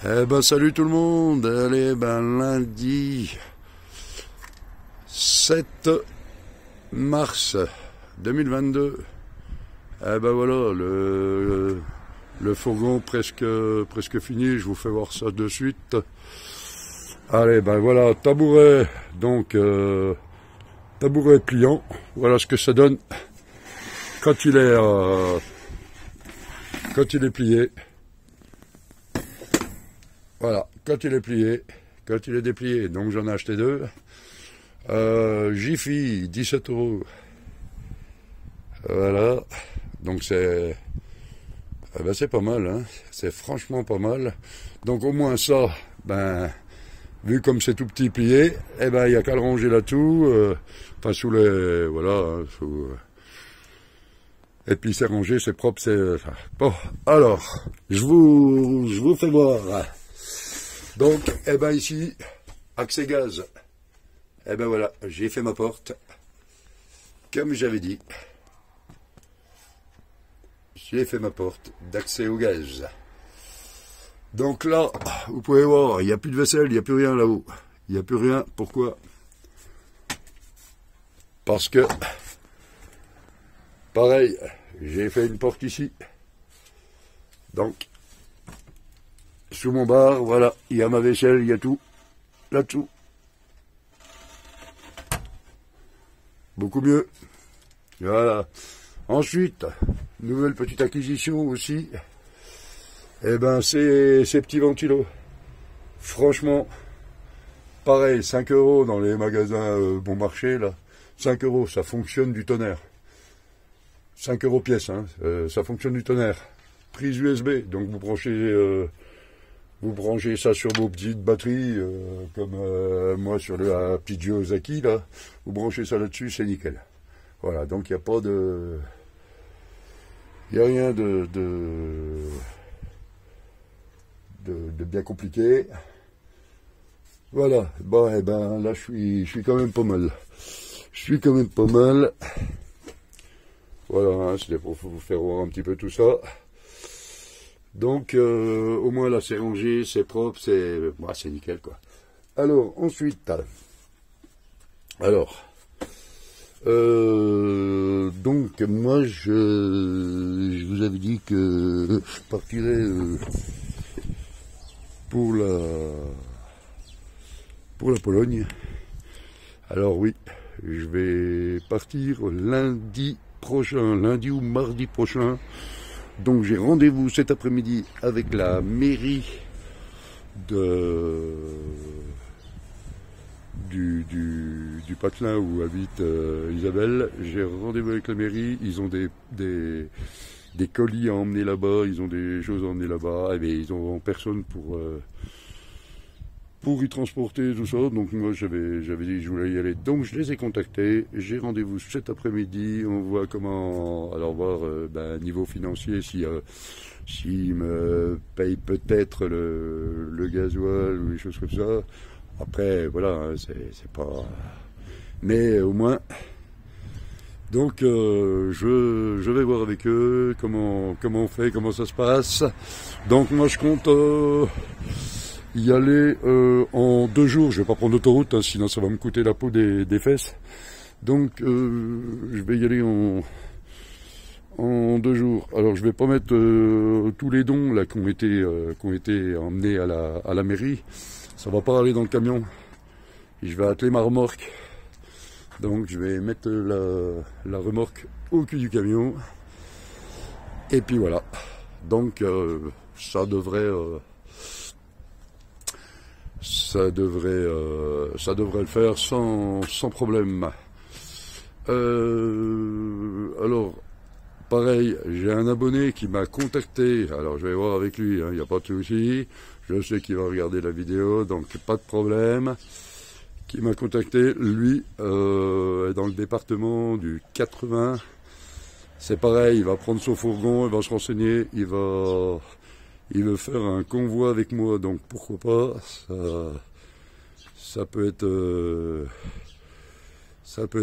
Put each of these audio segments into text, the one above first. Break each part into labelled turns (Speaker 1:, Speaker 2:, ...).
Speaker 1: Eh ben salut tout le monde, allez lundi 7 mars 2022. Eh ben voilà, le fourgon presque fini, je vous fais voir ça de suite. Allez ben voilà, tabouret, donc tabouret pliant, voilà ce que ça donne quand il est plié. Voilà, quand il est plié, quand il est déplié, donc j'en ai acheté deux. Jiffy, 17 €. Voilà, donc c'est pas mal, hein. C'est franchement pas mal. Donc au moins ça, vu comme c'est tout petit plié, il n'y a qu'à le ranger là-dessous, enfin sous les, voilà, hein, et puis c'est rangé, c'est propre, c'est... Bon, alors, je vous fais voir. Donc, ici, accès gaz. Voilà, j'ai fait ma porte. Comme j'avais dit. J'ai fait ma porte d'accès au gaz. Donc là, vous pouvez voir, il n'y a plus de vaisselle, il n'y a plus rien là-haut. Il n'y a plus rien. Pourquoi? Parce que, pareil, j'ai fait une porte ici. Donc, sous mon bar, voilà, il y a ma vaisselle, il y a tout là-dessous. Beaucoup mieux. Voilà. Ensuite, nouvelle petite acquisition aussi. Ces petits ventilos. Franchement, pareil, 5 € dans les magasins bon marché, là. 5 €, ça fonctionne du tonnerre. 5 € pièce, hein, ça fonctionne du tonnerre. Prise USB, donc vous branchez ça sur vos petites batteries, comme moi sur la petite Yosaki, là. Vous branchez ça là-dessus, c'est nickel. Voilà, donc il n'y a pas de... Il n'y a rien de bien compliqué. Voilà, là je suis quand même pas mal. Je suis quand même pas mal. Voilà, hein, c'était pour vous faire voir un petit peu tout ça. Donc, au moins là, c'est rangé, c'est propre, c'est nickel, quoi. Alors, ensuite, donc, moi, je vous avais dit que je partirais pour la Pologne. Alors oui, je vais partir lundi prochain, lundi ou mardi prochain. Donc j'ai rendez-vous cet après-midi avec la mairie du patelin où habite Isabelle. J'ai rendez-vous avec la mairie, ils ont des colis à emmener là-bas, ils ont des choses à emmener là-bas, et bien ils n'ont personne pour y transporter tout ça. Donc moi j'avais dit que je voulais y aller, donc je les ai contactés. J'ai rendez-vous cet après-midi, on voit comment, alors voir niveau financier s'ils me payent peut-être le gasoil ou des choses comme ça. Après voilà, hein, c'est pas, mais au moins, donc je vais voir avec eux comment on fait, comment ça se passe. Donc moi je compte y aller en 2 jours. Je vais pas prendre l'autoroute, hein, sinon ça va me coûter la peau des fesses. Donc je vais y aller en 2 jours. Alors je vais pas mettre tous les dons là qui ont été emmenés à la mairie. Ça va pas aller dans le camion. Et je vais atteler ma remorque. Donc je vais mettre la remorque au cul du camion. Et puis voilà. Donc ça devrait le faire sans problème. Alors, pareil, j'ai un abonné qui m'a contacté. Alors, je vais voir avec lui, il n'y a pas de souci. Je sais qu'il va regarder la vidéo, donc pas de problème. Qui m'a contacté, lui, est dans le département du 80. C'est pareil, il va prendre son fourgon, il va se renseigner, il veut faire un convoi avec moi, donc pourquoi pas, ça peut être sympa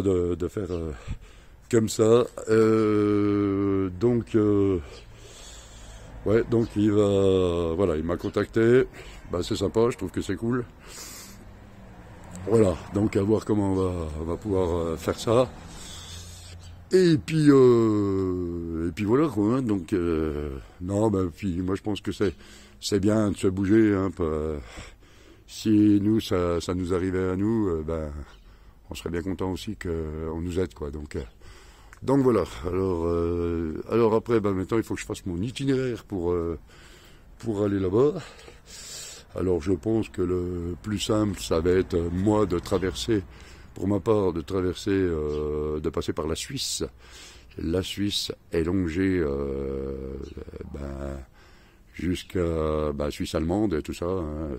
Speaker 1: de faire comme ça. Donc Ouais, donc il va, voilà, il m'a contacté. Bah, c'est sympa, je trouve que c'est cool. Voilà, donc à voir comment on va pouvoir faire ça. Et puis voilà quoi. Hein, donc non, bah, puis moi je pense que c'est bien de se bouger. Hein, si nous ça nous arrivait à nous, ben on serait bien content aussi qu'on nous aide quoi. Donc voilà. Alors après, ben maintenant il faut que je fasse mon itinéraire pour aller là-bas. Alors je pense que le plus simple, ça va être moi de traverser, pour ma part, de passer par la Suisse. La Suisse est longée jusqu'à Suisse allemande et tout ça, hein,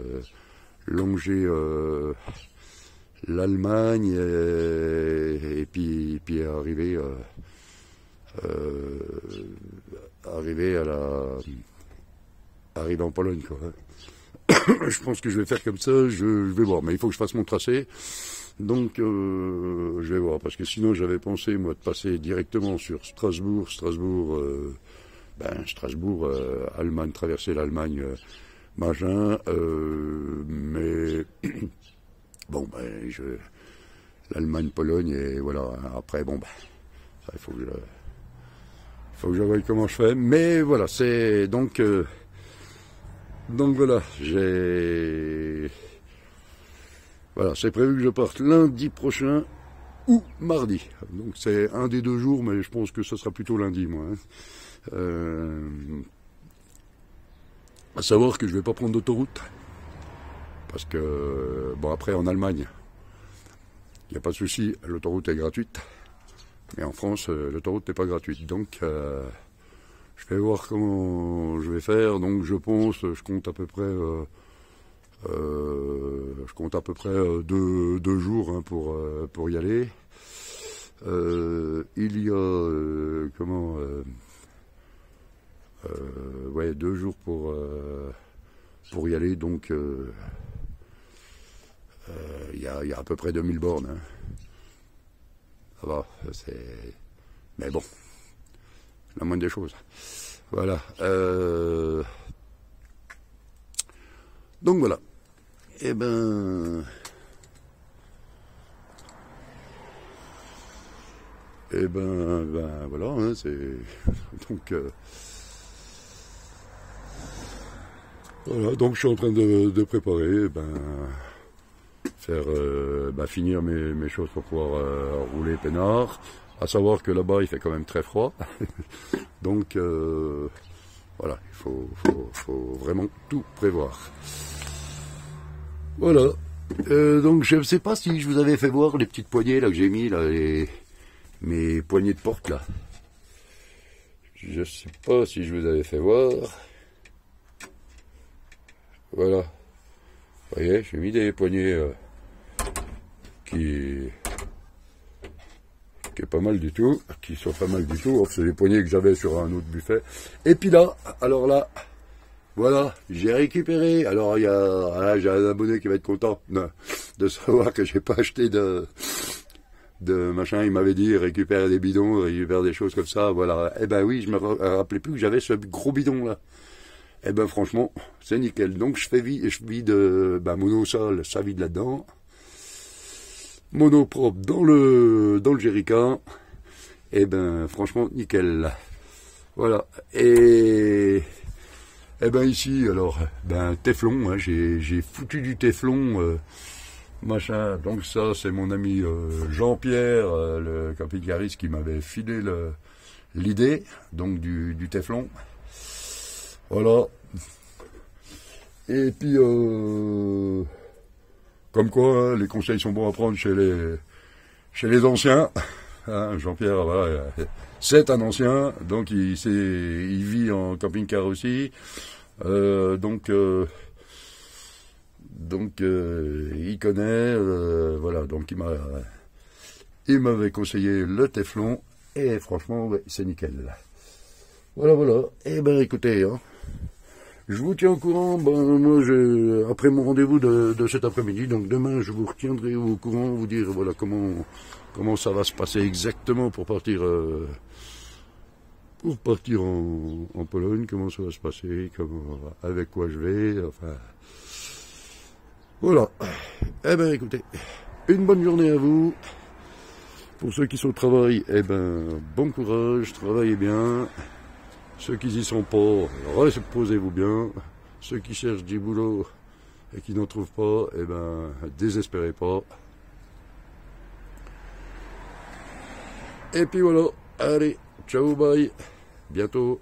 Speaker 1: longer l'Allemagne et puis arriver en Pologne quoi. Je pense que je vais faire comme ça, je vais voir, mais il faut que je fasse mon tracé. Donc je vais voir, parce que sinon j'avais pensé moi de passer directement sur Strasbourg, Allemagne, traverser l'Allemagne, machin, mais bon l'Allemagne, Pologne et voilà. Après bon ça il faut que je voie comment je fais, mais voilà c'est donc voilà voilà, c'est prévu que je parte lundi prochain ou mardi. Donc c'est un des 2 jours, mais je pense que ce sera plutôt lundi, moi. Hein. À savoir que je vais pas prendre d'autoroute. Parce que, bon, après, en Allemagne, il n'y a pas de souci, l'autoroute est gratuite. Mais en France, l'autoroute n'est pas gratuite. Donc, je vais voir comment je vais faire. Donc, je compte à peu près... je compte à peu près 2 jours hein, pour y aller. Il y a 2 jours pour y aller, donc il y a à peu près 2000 bornes. Hein. Ça va, mais bon, la moindre des choses. Voilà. Donc voilà. Eh ben voilà, hein, c'est donc voilà, donc je suis en train de préparer, faire finir mes choses pour pouvoir rouler peinard. À savoir que là-bas il fait quand même très froid, donc voilà, il faut vraiment tout prévoir. Voilà. Donc je ne sais pas si je vous avais fait voir les petites poignées là que j'ai mis là, mes poignées de porte là. Je ne sais pas si je vous avais fait voir. Voilà. Vous voyez, j'ai mis des poignées qui est pas mal du tout, qui sont pas mal du tout. C'est les poignées que j'avais sur un autre buffet. Et puis là, alors là. Voilà, j'ai récupéré. Alors j'ai un abonné qui va être content de savoir que j'ai pas acheté de machin. Il m'avait dit récupère des bidons, récupère des choses comme ça. Voilà. Eh ben oui, je me rappelais plus que j'avais ce gros bidon là. Eh ben franchement, c'est nickel. Donc je vide monosol, ça vide là-dedans. Monopropre dans le jerrycan. Eh ben franchement nickel. Voilà. Eh ben ici, alors, téflon, hein, j'ai foutu du téflon, machin. Donc ça, c'est mon ami Jean-Pierre, le camping-cariste, qui m'avait filé l'idée, donc du téflon. Voilà. Et puis, comme quoi, hein, les conseils sont bons à prendre chez les anciens. Hein, Jean-Pierre, voilà, c'est un ancien, donc il vit en camping-car aussi. Donc il connaît, voilà, donc il m'avait conseillé le téflon, et franchement, ouais, c'est nickel. Voilà, et écoutez, hein, je vous tiens au courant, moi, après mon rendez-vous de cet après-midi, donc demain, je vous retiendrai au courant, vous dire, voilà, comment ça va se passer exactement pour partir pour partir en Pologne, comment ça va se passer, avec quoi je vais, enfin... Voilà. Eh ben écoutez, une bonne journée à vous. Pour ceux qui sont au travail, eh ben bon courage, travaillez bien. Ceux qui y sont pas, reposez-vous bien. Ceux qui cherchent du boulot et qui n'en trouvent pas, eh ben désespérez pas. Et puis voilà, allez, ciao, bye, bientôt.